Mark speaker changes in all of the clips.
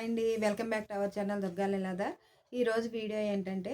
Speaker 1: Hi అండి. Welcome back to our channel Durga Leeladhar. ఈరోజు video ఏంటంటే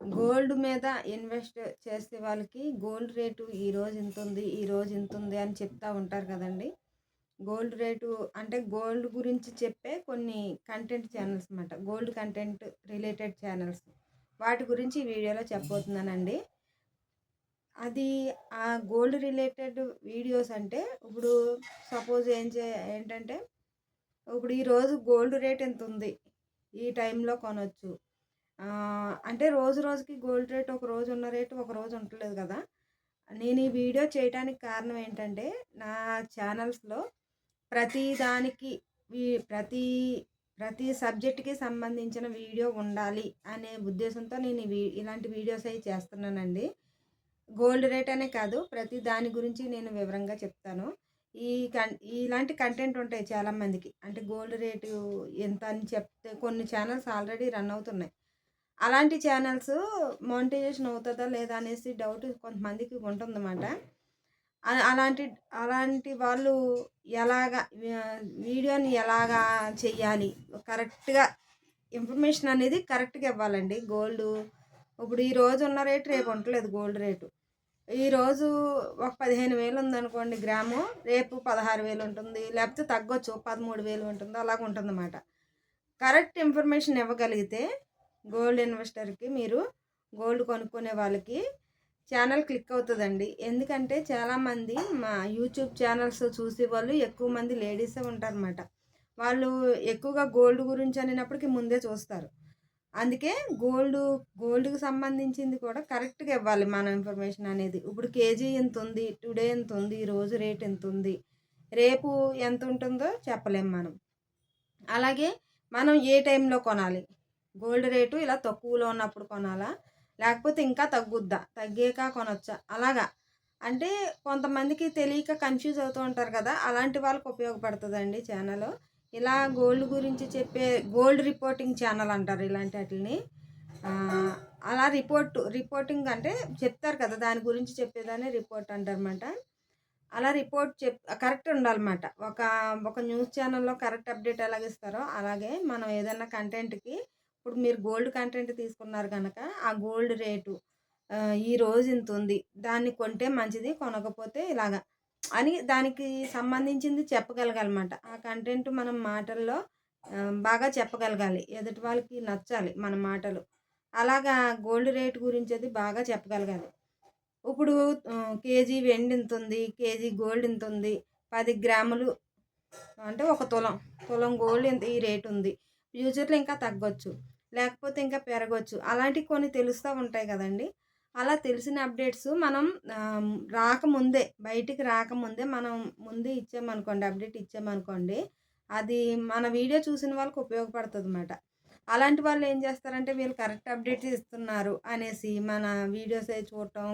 Speaker 1: గోల్డ్ మీద ఇన్వెస్ట్ చేసే వాళ్ళకి గోల్డ్ రేటు ఈరోజు ఇంతుంది, ఈరోజు ఇంతుంది అని చెప్తా ఉంటారు కదండి. గోల్డ్ రేటు అంటే గోల్డ్ గురించి చెప్పే కొన్ని కంటెంట్ ఛానల్స్ అన్నమాట. గోల్డ్ కంటెంట్ రిలేటెడ్ ఛానల్స్, వాటి గురించి ఈ వీడియోలో చెప్పబోతున్నానండి. అది ఆ గోల్డ్ రిలేటెడ్ వీడియోస్ అంటే ఇప్పుడు సపోజ్ ఏంటంటే ఇప్పుడు ఈరోజు గోల్డ్ రేట్ ఎంత ఉంది, ఈ టైంలో కొనవచ్చు అంటే రోజు రోజుకి గోల్డ్ రేట్ ఒక రోజు ఉన్న రేటు ఒక రోజు ఉండలేదు కదా. నేను ఈ వీడియో చేయడానికి కారణం ఏంటంటే నా ఛానల్స్లో ప్రతి దానికి ప్రతి ప్రతి సబ్జెక్ట్కి సంబంధించిన వీడియో ఉండాలి అనే ఉద్దేశంతో నేను ఇలాంటి వీడియోస్ అవి చేస్తున్నానండి. గోల్డ్ రేట్ అనే కాదు, ప్రతి దాని గురించి నేను వివరంగా చెప్తాను. ఇలాంటి కంటెంట్ ఉంటాయి చాలామందికి, అంటే గోల్డ్ రేటు ఎంత అని చెప్తే కొన్ని ఛానల్స్ ఆల్రెడీ రన్ అవుతున్నాయి. అలాంటి ఛానల్స్ మానిటైజేషన్ అవుతుందా లేదా అనేసి డౌట్ కొంతమందికి ఉంటుందన్నమాట. అలాంటి అలాంటి వాళ్ళు ఎలాగా వీడియోని ఎలాగా చెయ్యాలి, కరెక్ట్గా ఇన్ఫర్మేషన్ అనేది కరెక్ట్గా ఇవ్వాలండి. గోల్డ్ ఇప్పుడు ఈరోజు ఉన్న రేటు రేపు ఉండలేదు. గోల్డ్ రేటు ఈరోజు ఒక 15,000 ఉందనుకోండి గ్రాము, రేపు 16,000 ఉంటుంది, లేకపోతే తగ్గొచ్చు 13,000 ఉంటుంది, అలాగ ఉంటుందన్నమాట. కరెక్ట్ ఇన్ఫర్మేషన్ ఇవ్వగలిగితే గోల్డ్ ఇన్వెస్టర్కి, మీరు గోల్డ్ కొనుక్కునే వాళ్ళకి ఛానల్ క్లిక్ అవుతుందండి. ఎందుకంటే చాలామంది మా యూట్యూబ్ ఛానల్స్ చూసే వాళ్ళు ఎక్కువ మంది లేడీసే ఉంటారన్నమాట. వాళ్ళు ఎక్కువగా గోల్డ్ గురించి అనేటప్పటికి ముందే చూస్తారు. అందుకే గోల్డ్కి సంబంధించింది కూడా కరెక్ట్గా ఇవ్వాలి మన ఇన్ఫర్మేషన్ అనేది. ఇప్పుడు కేజీ ఎంత ఉంది, టుడే ఎంత ఉంది, ఈరోజు రేట్ ఎంత ఉంది, రేపు ఎంత ఉంటుందో చెప్పలేం మనం. అలాగే మనం ఏ టైంలో కొనాలి, గోల్డ్ రేటు ఇలా తక్కువలో ఉన్నప్పుడు కొనాలా, లేకపోతే ఇంకా తగ్గుద్దా, తగ్గాక కొనొచ్చా, అలాగా. అంటే కొంతమందికి తెలియక కన్ఫ్యూజ్ అవుతూ ఉంటారు కదా, అలాంటి వాళ్ళకి ఉపయోగపడుతుందండి ఛానల్. ఇలా గోల్డ్ గురించి చెప్పే గోల్డ్ రిపోర్టింగ్ ఛానల్ అంటారు ఇలాంటి వాటిని. అలా రిపోర్టింగ్ అంటే చెప్తారు కదా, దాని గురించి చెప్పేదాన్ని రిపోర్ట్ అంటారన్నమాట. అలా రిపోర్ట్ కరెక్ట్ ఉండాలన్నమాట. ఒక న్యూస్ ఛానల్లో కరెక్ట్ అప్డేట్ ఎలాగిస్తారో అలాగే మనం ఏదైనా కంటెంట్కి, ఇప్పుడు మీరు గోల్డ్ కంటెంట్ తీసుకున్నారు కనుక ఆ గోల్డ్ రేటు ఈరోజు ఇంత ఉంది, దాన్ని కొంటే మంచిది, కొనకపోతే ఇలాగా అని దానికి సంబంధించింది చెప్పగలగాలన్నమాట. ఆ కంటెంట్ మనం మాటల్లో బాగా చెప్పగలగాలి, ఎదుటి వాళ్ళకి నచ్చాలి మన మాటలు. అలాగా గోల్డ్ రేట్ గురించి అది బాగా చెప్పగలగాలి. ఇప్పుడు కేజీ వెండి ఇంత ఉంది, కేజీ గోల్డ్ ఇంత ఉంది, 10 గ్రాములు అంటే ఒక తులం గోల్డ్ ఇంత ఈ రేటు ఉంది, ఫ్యూచర్లో ఇంకా తగ్గొచ్చు, లేకపోతే ఇంకా పెరగవచ్చు, అలాంటివి కొన్ని తెలుస్తూ ఉంటాయి కదండి. అలా తెలిసిన అప్డేట్స్ మనం బయటికి రాకముందే మనం ముందే ఇచ్చామనుకోండి, అప్డేట్ ఇచ్చామనుకోండి, అది మన వీడియో చూసిన వాళ్ళకి ఉపయోగపడుతుంది అన్నమాట. అలాంటి వాళ్ళు ఏం చేస్తారంటే వీళ్ళు కరెక్ట్ అప్డేట్ ఇస్తున్నారు అనేసి మన వీడియోస్ అవి చూడటం,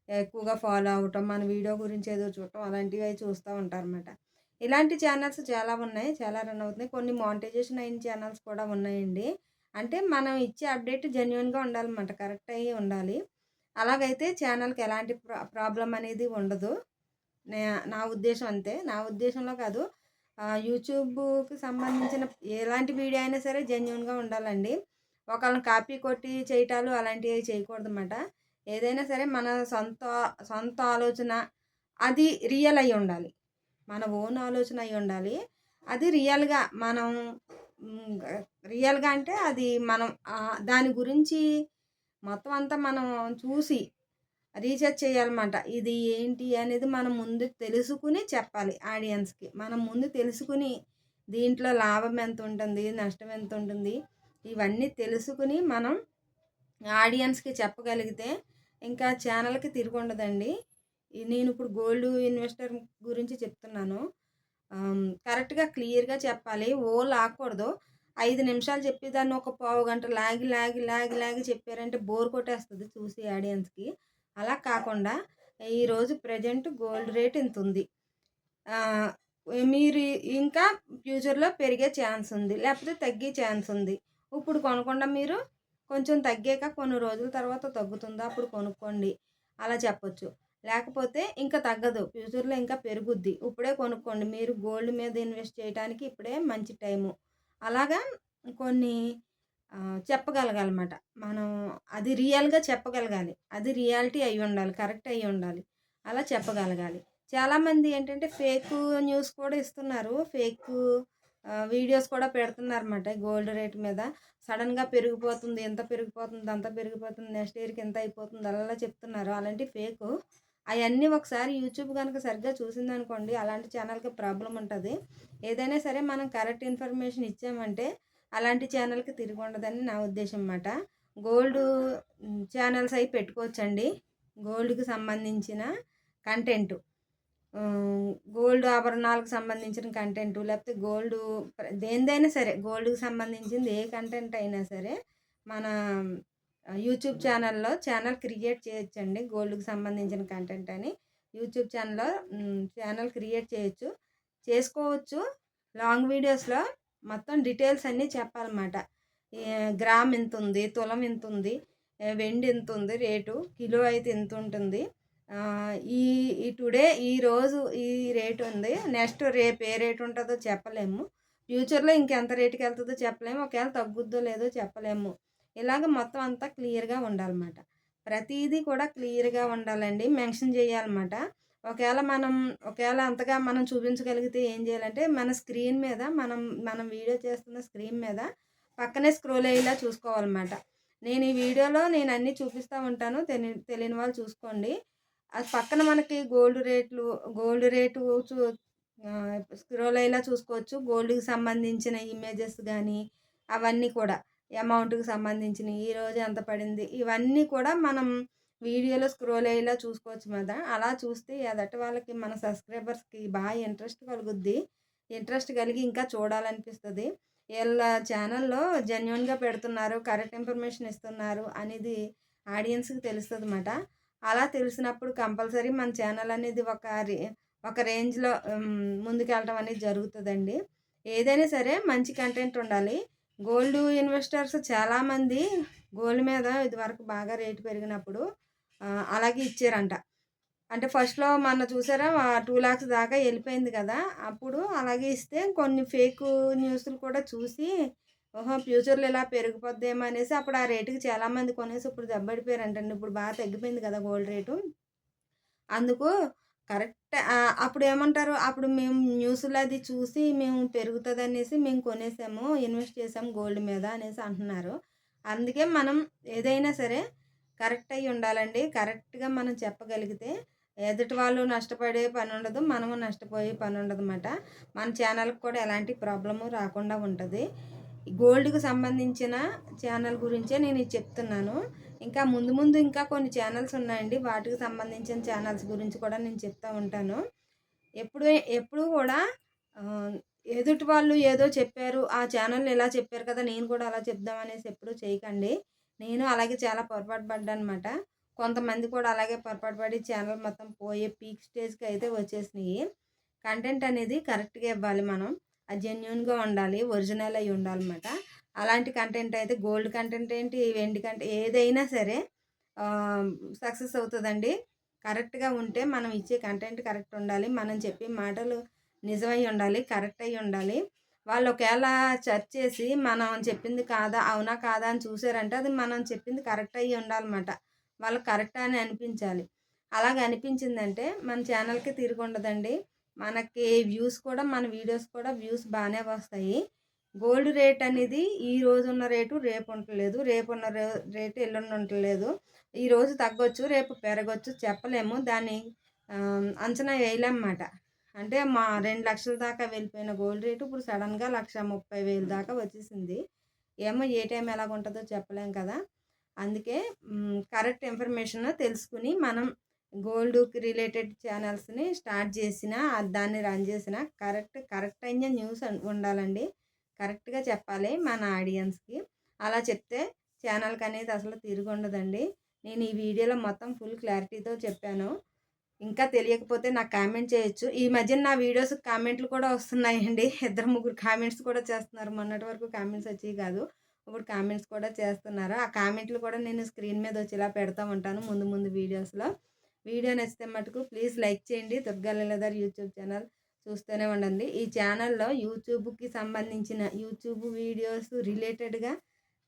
Speaker 1: ఎక్కువగా ఫాలో అవటం, మన వీడియో గురించి ఏదో చూడటం, అలాంటివి అవి చూస్తూ ఉంటారన్నమాట. ఇలాంటి ఛానల్స్ చాలా ఉన్నాయి, చాలా రన్ అవుతున్నాయి. కొన్ని మానిటైజేషన్ అయిన ఛానల్స్ కూడా ఉన్నాయండి. అంటే మనం ఇచ్చే అప్డేట్ జెన్యున్గా ఉండాలన్నమాట, కరెక్ట్ అయ్యి ఉండాలి. అలాగైతే ఛానల్కి ఎలాంటి ప్రాబ్లం అనేది ఉండదు. నా ఉద్దేశం అంతే. నా ఉద్దేశంలో కాదు, యూట్యూబ్కి సంబంధించిన ఎలాంటి వీడియో అయినా సరే జెన్యున్గా ఉండాలండి. ఒకళ్ళని కాపీ కొట్టి చేయటాలు అలాంటివి చేయకూడదు అన్నమాట. ఏదైనా సరే మన సొంత ఆలోచన, అది రియల్ అయి ఉండాలి, మన ఓన్ ఆలోచన అయి ఉండాలి. అది రియల్గా రియల్గా అంటే అది మనం దాని గురించి మొత్తం అంతా మనం చూసి రీసెర్చ్ చేయాలన్నమాట. ఇది ఏంటి అనేది మనం ముందు తెలుసుకుని చెప్పాలి ఆడియన్స్కి. మనం ముందు తెలుసుకుని దీంట్లో లాభం ఎంత ఉంటుంది, నష్టం ఎంత ఉంటుంది, ఇవన్నీ తెలుసుకుని మనం ఆడియన్స్కి చెప్పగలిగితే ఇంకా ఛానల్కి తిరిగి ఉండదండి. నేను ఇప్పుడు గోల్డ్ ఇన్వెస్టర్ గురించి చెప్తున్నాను. కరెక్ట్గా క్లియర్గా చెప్పాలి, లాగకూడదు. 5 నిమిషాలు చెప్పేదాన్ని ఒక పావు గంట లాగి చెప్పారంటే బోర్ కొట్టేస్తుంది చూసి ఆడియన్స్కి. అలా కాకుండా ఈరోజు ప్రజెంట్ గోల్డ్ రేట్ ఇంత ఉంది, మీరు ఇంకా ఫ్యూచర్లో పెరిగే ఛాన్స్ ఉంది, లేకపోతే తగ్గే ఛాన్స్ ఉంది. ఇప్పుడు కొనకుండా మీరు కొంచెం తగ్గాక కొన్ని రోజుల తర్వాత తగ్గుతుందా అప్పుడు కొనుక్కోండి, అలా చెప్పొచ్చు. లేకపోతే ఇంకా తగ్గదు, ఫ్యూచర్లో ఇంకా పెరుగుద్ది, ఇప్పుడే కొనుక్కోండి, మీరు గోల్డ్ మీద ఇన్వెస్ట్ చేయడానికి ఇప్పుడే మంచి టైము అలాగా కొన్ని చెప్పగలగాలన్నమాట. మనం అది రియల్‌గా చెప్పగలగాలి. అది రియాలిటీ అయ్యుండాలి. కరెక్ట్ అయ్యుండాలి. అలా చెప్పగలగాలి. చాలామంది ఏంటంటే ఫేకు న్యూస్ కూడా ఇస్తున్నారు. వీడియోస్ కూడా పెడుతున్నారన్నమాట గోల్డ్ రేట్ మీద. సడెన్‌గా పెరిగిపోతుంది, ఇంత పెరిగిపోతుంది, అంత పెరిగిపోతుంది, నెక్స్ట్ ఇయర్‌కి ఇంత అయిపోతుంది అలా చెప్తున్నారు. అలాంటివి ఫేకు. అయన్నీ ఒకసారి యూట్యూబ్ గనుక సరిగ్గా చూసిందనుకోండి, అలాంటి ఛానల్‌కి ప్రాబ్లమ్ ఉంటది. ఏదైనా సరే మనం కరెక్ట్ ఇన్ఫర్మేషన్ ఇచ్చామంటే అలాంటి ఛానల్‌కి తిరిగుండదని నా ఉద్దేశం మాట. గోల్డు ఛానల్స్ అయి పెట్టుకోవచ్చండి. గోల్డ్‌కి సంబంధించిన కంటెంటు. గోల్డ్ ఆభరణాలకు సంబంధించిన కంటెంటు లేకపోతే దేనిదైనా సరే గోల్డ్‌కి సంబంధించింది ఏ కంటెంట్ అయినా సరే మన యూట్యూబ్ ఛానల్ క్రియేట్ చేయొచ్చండి. గోల్డ్‌కి సంబంధించిన కంటెంట్ అని యూట్యూబ్ ఛానల్ క్రియేట్ చేసుకోవచ్చు. లాంగ్ వీడియోస్‌లో మొత్తం డీటెయిల్స్ అన్నీ చెప్పాలన్నమాట. గ్రామ్ ఇంతుంది, తులం ఇంతుంది, వెండి ఇంతుంది రేటు, కిలో అయితే ఇంతుంటుంది. ఈ ఈ టుడే ఈరోజు ఈ రేట్ ఉంది. నెక్స్ట్ రేపు ఏ రేట్ ఉంటుందో చెప్పలేము. ఫ్యూచర్‌లో ఇంకెంత రేటుకి వెళ్తుందో చెప్పలేము. ఒకవేళ తగ్గుద్దో లేదో చెప్పలేము. ఇలాగ మొత్తం అంతా క్లియర్‌గా ఉండాలన్నమాట. ప్రతీదీ కూడా క్లియర్‌గా ఉండాలండి. మెన్షన్ చేయాలన్నమాట. ఒకవేళ అంతగా మనం చూపించగలిగితే ఏం చేయాలంటే మన స్క్రీన్ మీద మనం వీడియో చేస్తున్న స్క్రీన్ మీద పక్కనే స్క్రోల్ అయ్యేలా చూసుకోవాలన్నమాట. నేను ఈ వీడియోలో నేను అన్నీ చూపిస్తూ ఉంటాను. తెలియని వాళ్ళు చూసుకోండి. అది పక్కన మనకి గోల్డ్ రేటు స్క్రోల్ అయ్యేలా చూసుకోవచ్చు. గోల్డ్‌కి సంబంధించిన ఇమేజెస్ గానీ అవన్నీ కూడా అమౌంట్‌కి సంబంధించినయి, ఈరోజు ఎంత పడింది ఇవన్నీ కూడా మనం వీడియోలో స్క్రోల్ అయ్యేలా చూసుకోవచ్చు మాట. అలా చూస్తే ఎదటి వాళ్ళకి మన సబ్స్క్రైబర్స్‌కి బాగా ఇంట్రెస్ట్ కలుగుద్ది. ఇంట్రెస్ట్ కలిగి ఇంకా చూడాలనిపిస్తది. ఈళ్ళ ఛానల్‌లో జెన్యూన్‌గా పెడుతున్నారు, కరెక్ట్ ఇన్ఫర్మేషన్ ఇస్తున్నారు అనేది ఆడియన్స్‌కి తెలుస్తదన్నమాట. అలా తెలిసినప్పుడు కంపల్సరీ మన ఛానల్ అనేది ఒక రేంజ్‌లో ముందుకెళ్ళటం అనేది జరుగుతదండి. ఏదైనా సరే మంచి కంటెంట్ ఉండాలి. గోల్డ్ ఇన్వెస్టర్స్ చాలామంది గోల్డ్ మీద ఇదివరకు బాగా రేటు పెరిగినప్పుడు అలాగే ఇచ్చారంట. అంటే ఫస్ట్‌లో మొన్న చూసారా 2,00,000 దాకా వెళ్ళిపోయింది కదా! అప్పుడు అలాగే ఇస్తే కొన్ని ఫేకు న్యూస్‌లు కూడా చూసి ఓహో! ఫ్యూచర్‌లో ఇలా పెరిగిపోద్దేమో అనేసి అప్పుడు ఆ రేటుకి చాలామంది కొనేసి ఇప్పుడు దెబ్బడిపోయారంటండి. ఇప్పుడు బాగా తగ్గిపోయింది కదా గోల్డ్ రేటు. అందుకు అప్పుడు ఏమంటారు, అప్పుడు మేము న్యూస్‌లో అది చూసి మేము పెరుగుతదనేసి మేము కొనేసాము, ఇన్వెస్ట్ చేసాము గోల్డ్ మీద అనేసి అంటున్నారు. అందుకే మనం ఏదైనా సరే కరెక్ట్ అయ్యి ఉండాలండి. కరెక్ట్‌గా మనం చెప్పగలిగితే ఎదుటి వాళ్ళు నష్టపడే పనుండదు. మనము నష్టపోయే పనుండదన్నమాట. మన ఛానల్‌కి కూడా ఎలాంటి ప్రాబ్లము రాకుండా ఉంటది. గోల్డ్‌కి సంబంధించిన ఛానల్ గురించే నేను ఇది చెప్తున్నాను. ఇంకా ముందు ఇంకా కొన్ని ఛానల్స్ ఉన్నాయండి. వాటికి సంబంధించిన ఛానల్స్ గురించి కూడా నేను చెప్తా ఉంటాను. ఎప్పుడూ కూడా ఆహ్, ఎదుటి వాళ్ళు ఏదో చెప్పారు, ఆ ఛానల్‌లో ఇలా చెప్పారు కదా! నేను కూడా అలా చెప్దాం అనేసి ఎప్పుడూ చేయకండి. నేను అలాగే చాలా పొరపాటు పడ్డానన్నమాట. కొంతమంది కూడా అలాగే పొరపాటు పడి ఛానల్ మొత్తం పోయి పీక్ స్టేజ్‌కి అయితే వచ్చేసినియి. కంటెంట్ అనేది కరెక్ట్‌గా ఇవ్వాలి మనం. అది జెన్యూన్‌గా ఉండాలి. ఒరిజినల్ అయ్యి ఉండాలన్నమాట. అలాంటి కంటెంట్ అయితే గోల్డ్ కంటెంట్ ఏంటి, వెండి ఏదైనా సరే సక్సెస్ అవుతదండి. కరెక్ట్‌గా ఉంటే మనం ఇచ్చే కంటెంట్ కరెక్ట్ ఉండాలి. మనం చెప్పే మాటలు నిజమై ఉండాలి. కరెక్ట్ అయ్యి ఉండాలి. వాళ్ళు ఒకవేళ సెర్చ్ చేసి మనం చెప్పింది కాదా, అవునా కాదా అని చూసారంటే అది మనం చెప్పింది కరెక్ట్ అయ్యి ఉండాలన్నమాట. వాళ్ళకి కరెక్ట్ అని అనిపించాలి. అలాగ అనిపించిందంటే మన ఛానల్‌కి తిరుగుండదండి. మనకి మన వీడియోస్ కూడా వ్యూస్ బానే వస్తాయి. గోల్డ్ రేట్ అనేది ఈ రోజున్న రేటు రేపు ఉండలేదు. రేపున్న రేటు ఎల్లుండి ఉండలేదు. ఈరోజు తగ్గొచ్చు, రేపు పెరగొచ్చు చెప్పలేము. దాన్ని అంచనా వేయలేమన్నమాట. అంటే 2,00,000 దాకా వెళ్ళిపోయిన గోల్డ్ రేటు ఇప్పుడు సడెన్‌గా 1,30,000 దాకా వచ్చేసింది. ఏమో ఏ టైం ఎలాగుంటదో చెప్పలేం కదా! అందుకే కరెక్ట్ ఇన్ఫర్మేషన్ తెలుసుకుని మనం గోల్డ్‌కి రిలేటెడ్ ఛానల్స్‌ని స్టార్ట్ చేసినా, దాన్ని రన్ చేసినా కరెక్ట్ అయిన న్యూస్ ఉండాలండి. కరెక్ట్‌గా చెప్పాలి మన ఆడియన్స్‌కి. అలా చెప్తే ఛానల్‌కనేది అసలు తిరుగుండదండి. నేను ఈ వీడియోలో మొత్తం ఫుల్ క్లారిటీతో చెప్పాను. ఇంకా తెలియకపోతే నాకు కామెంట్ చేయొచ్చు. ఈ మధ్యన నా వీడియోస్‌కి కామెంట్లు కూడా వస్తున్నాయండి. ఇద్దరు, ముగ్గురు కామెంట్స్ కూడా చేస్తున్నారు. మొన్నటి వరకు కామెంట్స్ వచ్చేవి కాదు. ఇప్పుడు కామెంట్స్ కూడా చేస్తున్నారు. ఆ కామెంట్లు కూడా నేను స్క్రీన్ మీద వచ్చేలా పెడతా ఉంటాను ముందు వీడియోస్‌లో. వీడియో నచ్చితే మటుకు ప్లీజ్ లైక్ చేయండి. Durga Leeladhar YouTube channel. చూస్తూనే ఉండండి. ఈ ఛానల్‌లో యూట్యూబ్‌కి సంబంధించిన యూట్యూబ్ వీడియోస్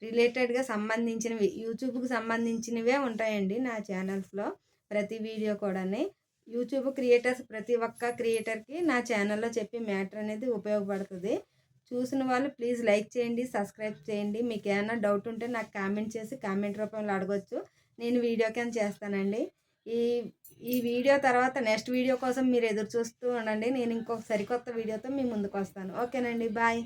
Speaker 1: రిలేటెడ్‌గా సంబంధించినవి యూట్యూబ్‌కి సంబంధించినవే ఉంటాయండి నా ఛానల్స్‌లో. ప్రతి వీడియో కూడాని యూట్యూబ్ క్రియేటర్స్ ప్రతి ఒక్క క్రియేటర్‌కి నా ఛానల్‌లో చెప్పే మ్యాటర్ అనేది ఉపయోగపడుతుంది. చూసిన వాళ్ళు ప్లీజ్ లైక్ చేయండి, సబ్స్క్రైబ్ చేయండి. మీకు ఏమైనా డౌట్ ఉంటే నాకు కామెంట్ చేసి కామెంట్ రూపంలో అడగొచ్చు. నేను వీడియో కింద చేస్తానండి. ఈ ఈ వీడియో తర్వాత నెక్స్ట్ వీడియో కోసం మీరు ఎదురు చూస్తూ ఉండండి. నేను ఇంకొక సరికొత్త వీడియోతో మీ ముందుకు వస్తాను. ఓకేనండి. బాయ్.